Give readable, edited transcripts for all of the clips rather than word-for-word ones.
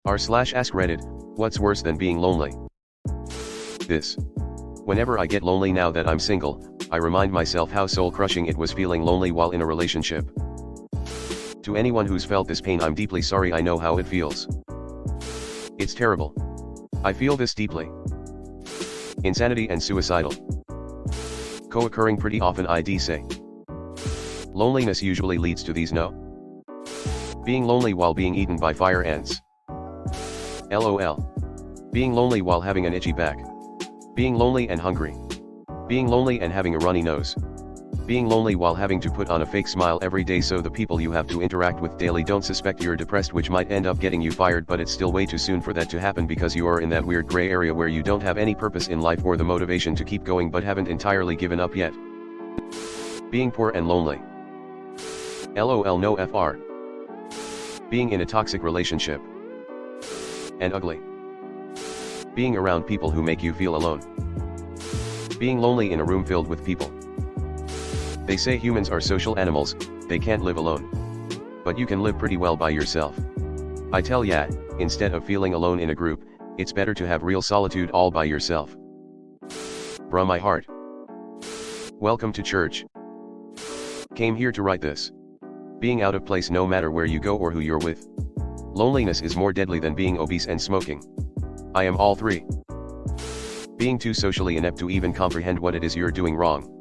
r/AskReddit, what's worse than being lonely? This. Whenever I get lonely now that I'm single, I remind myself how soul-crushing it was feeling lonely while in a relationship. To anyone who's felt this pain, I'm deeply sorry. I know how it feels. It's terrible. I feel this deeply. Insanity and suicidal. Co-occurring pretty often, I'd say. Loneliness usually leads to these. No. Being lonely while being eaten by fire ants. LOL. Being lonely while having an itchy back. Being lonely and hungry. Being lonely and having a runny nose. Being lonely while having to put on a fake smile every day so the people you have to interact with daily don't suspect you're depressed, which might end up getting you fired, but it's still way too soon for that to happen because you are in that weird gray area where you don't have any purpose in life or the motivation to keep going but haven't entirely given up yet. Being poor and lonely. LOL no FR. Being in a toxic relationship. And ugly. Being around people who make you feel alone. Being lonely in a room filled with people. They say humans are social animals, they can't live alone. But you can live pretty well by yourself. I tell ya, instead of feeling alone in a group, it's better to have real solitude all by yourself. Bruh, my heart. Welcome to church. Came here to write this. Being out of place no matter where you go or who you're with. Loneliness is more deadly than being obese and smoking. I am all three. Being too socially inept to even comprehend what it is you're doing wrong.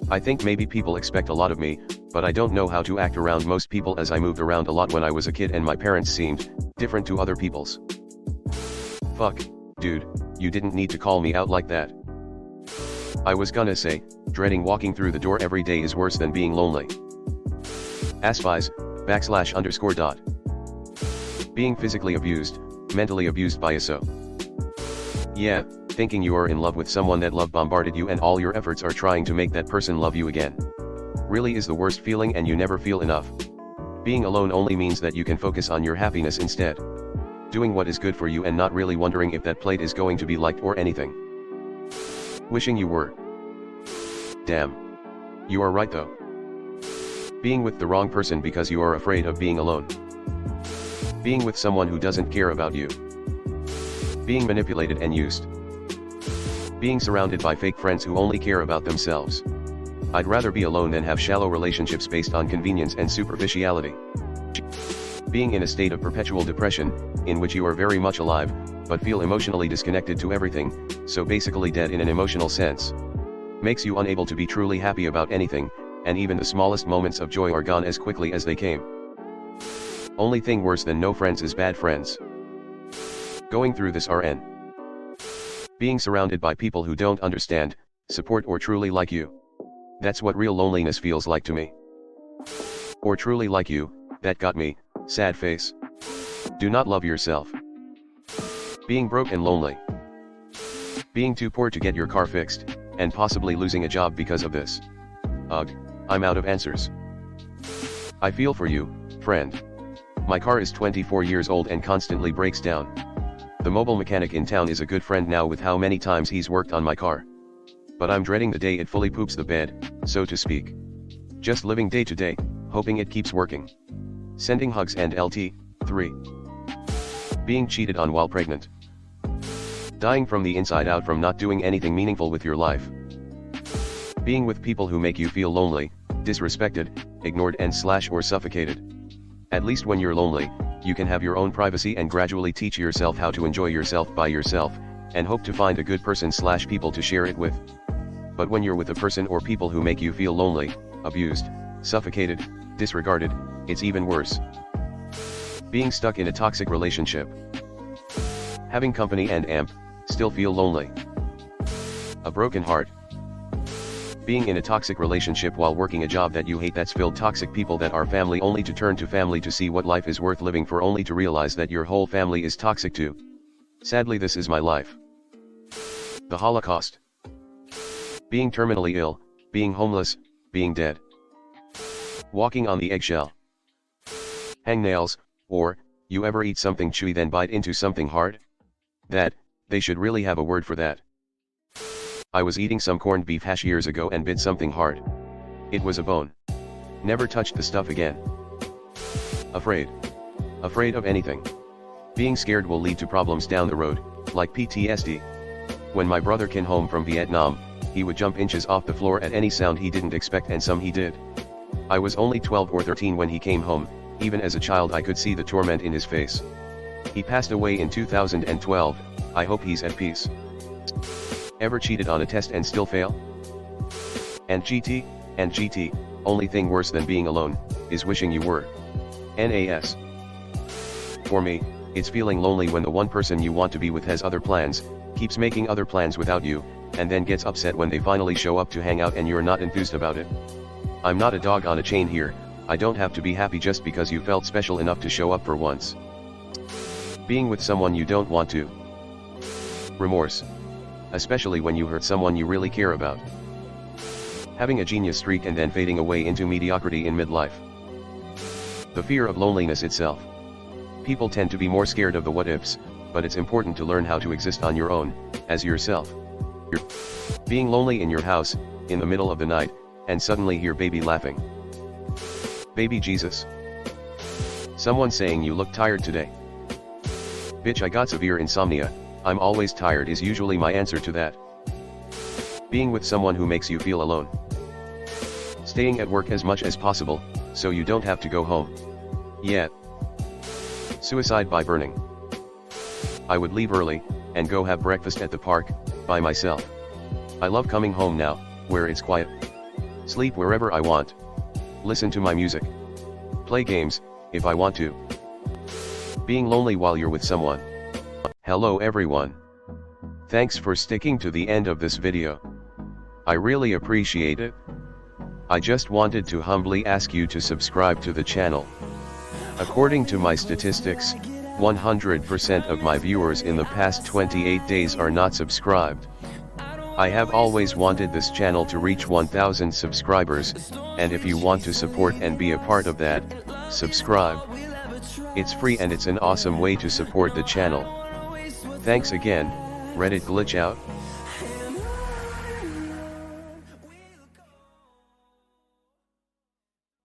I think maybe people expect a lot of me, but I don't know how to act around most people as I moved around a lot when I was a kid and my parents seemed different to other people's. Fuck, dude, you didn't need to call me out like that. I was gonna say, dreading walking through the door every day is worse than being lonely. Aspies, /_. Being physically abused, mentally abused by a so. Yeah, thinking you are in love with someone that love bombarded you and all your efforts are trying to make that person love you again. Really is the worst feeling and you never feel enough. Being alone only means that you can focus on your happiness instead. Doing what is good for you and not really wondering if that plate is going to be liked or anything. Wishing you were. Damn. You are right though. Being with the wrong person because you are afraid of being alone. Being with someone who doesn't care about you. Being manipulated and used. Being surrounded by fake friends who only care about themselves. I'd rather be alone than have shallow relationships based on convenience and superficiality. Being in a state of perpetual depression, in which you are very much alive, but feel emotionally disconnected to everything, so basically dead in an emotional sense. Makes you unable to be truly happy about anything, and even the smallest moments of joy are gone as quickly as they came. Only thing worse than no friends is bad friends. Going through this RN. Being surrounded by people who don't understand, support or truly like you. That's what real loneliness feels like to me. Or truly like you, that got me, sad face. Do not love yourself. Being broke and lonely. Being too poor to get your car fixed, and possibly losing a job because of this. Ugh, I'm out of answers. I feel for you, friend. My car is 24 years old and constantly breaks down. The mobile mechanic in town is a good friend now with how many times he's worked on my car. But I'm dreading the day it fully poops the bed, so to speak. Just living day to day, hoping it keeps working. Sending hugs and LT, 3. Being cheated on while pregnant. Dying from the inside out from not doing anything meaningful with your life. Being with people who make you feel lonely, disrespected, ignored and / or suffocated. At least when you're lonely, you can have your own privacy and gradually teach yourself how to enjoy yourself by yourself, and hope to find a good person / people to share it with. But when you're with a person or people who make you feel lonely, abused, suffocated, disregarded, it's even worse. Being stuck in a toxic relationship. Having company and still feel lonely. A broken heart. Being in a toxic relationship while working a job that you hate that's filled toxic people that are family only to turn to family to see what life is worth living for only to realize that your whole family is toxic too. Sadly, this is my life. The Holocaust. Being terminally ill, being homeless, being dead. Walking on the eggshell. Hangnails, or, you ever eat something chewy then bite into something hard? That, they should really have a word for that. I was eating some corned beef hash years ago and bit something hard. It was a bone. Never touched the stuff again. Afraid. Afraid of anything. Being scared will lead to problems down the road, like PTSD. When my brother came home from Vietnam, he would jump inches off the floor at any sound he didn't expect, and some he did. I was only 12 or 13 when he came home. Even as a child I could see the torment in his face. He passed away in 2012, I hope he's at peace. Ever cheated on a test and still fail? And GT, only thing worse than being alone, is wishing you were. NAS. For me, it's feeling lonely when the one person you want to be with has other plans, keeps making other plans without you, and then gets upset when they finally show up to hang out and you're not enthused about it. I'm not a dog on a chain here. I don't have to be happy just because you felt special enough to show up for once. Being with someone you don't want to. Remorse. Especially when you hurt someone you really care about. Having a genius streak and then fading away into mediocrity in midlife. The fear of loneliness itself. People tend to be more scared of the what-ifs, but it's important to learn how to exist on your own, as yourself. Being lonely in your house, in the middle of the night, and suddenly hear baby laughing. Baby Jesus. Someone saying you look tired today. Bitch, I got severe insomnia, I'm always tired is usually my answer to that. Being with someone who makes you feel alone. Staying at work as much as possible, so you don't have to go home. Yet. Suicide by burning. I would leave early, and go have breakfast at the park, by myself. I love coming home now, where it's quiet. Sleep wherever I want. Listen to my music. Play games, if I want to. Being lonely while you're with someone. Hello everyone. Thanks for sticking to the end of this video. I really appreciate it. I just wanted to humbly ask you to subscribe to the channel. According to my statistics, 100% of my viewers in the past 28 days are not subscribed. I have always wanted this channel to reach 1000 subscribers, and if you want to support and be a part of that, subscribe. It's free and it's an awesome way to support the channel. Thanks again, Reddit glitch out.